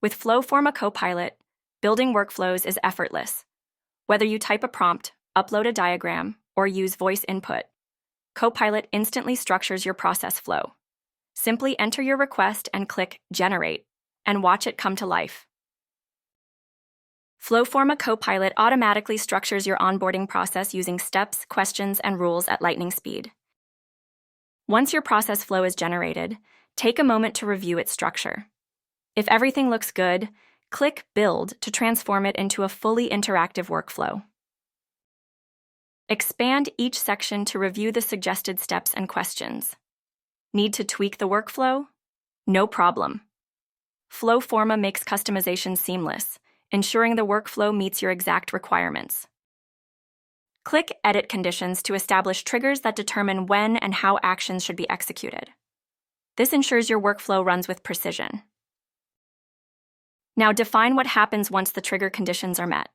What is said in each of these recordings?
With FlowForma Copilot, building workflows is effortless. Whether you type a prompt, upload a diagram, or use voice input, Copilot instantly structures your process flow. Simply enter your request and click Generate, and watch it come to life. FlowForma Copilot automatically structures your onboarding process using steps, questions, and rules at lightning speed. Once your process flow is generated, take a moment to review its structure. If everything looks good, click Build to transform it into a fully interactive workflow. Expand each section to review the suggested steps and questions. Need to tweak the workflow? No problem. FlowForma makes customization seamless, ensuring the workflow meets your exact requirements. Click Edit Conditions to establish triggers that determine when and how actions should be executed. This ensures your workflow runs with precision. Now define what happens once the trigger conditions are met.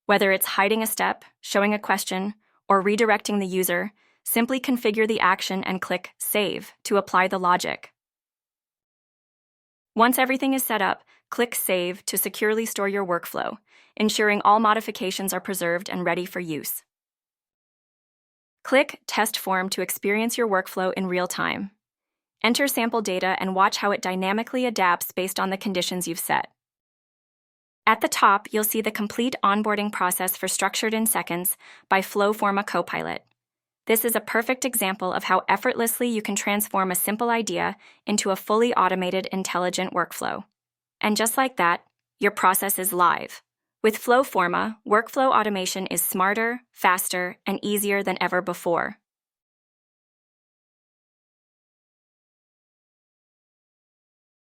Whether it's hiding a step, showing a question, or redirecting the user, simply configure the action and click Save to apply the logic. Once everything is set up, click Save to securely store your workflow, ensuring all modifications are preserved and ready for use. Click Test Form to experience your workflow in real time. Enter sample data and watch how it dynamically adapts based on the conditions you've set. At the top, you'll see the complete onboarding process for Structured in Seconds by FlowForma Copilot. This is a perfect example of how effortlessly you can transform a simple idea into a fully automated, intelligent workflow. And just like that, your process is live. With FlowForma, workflow automation is smarter, faster, and easier than ever before.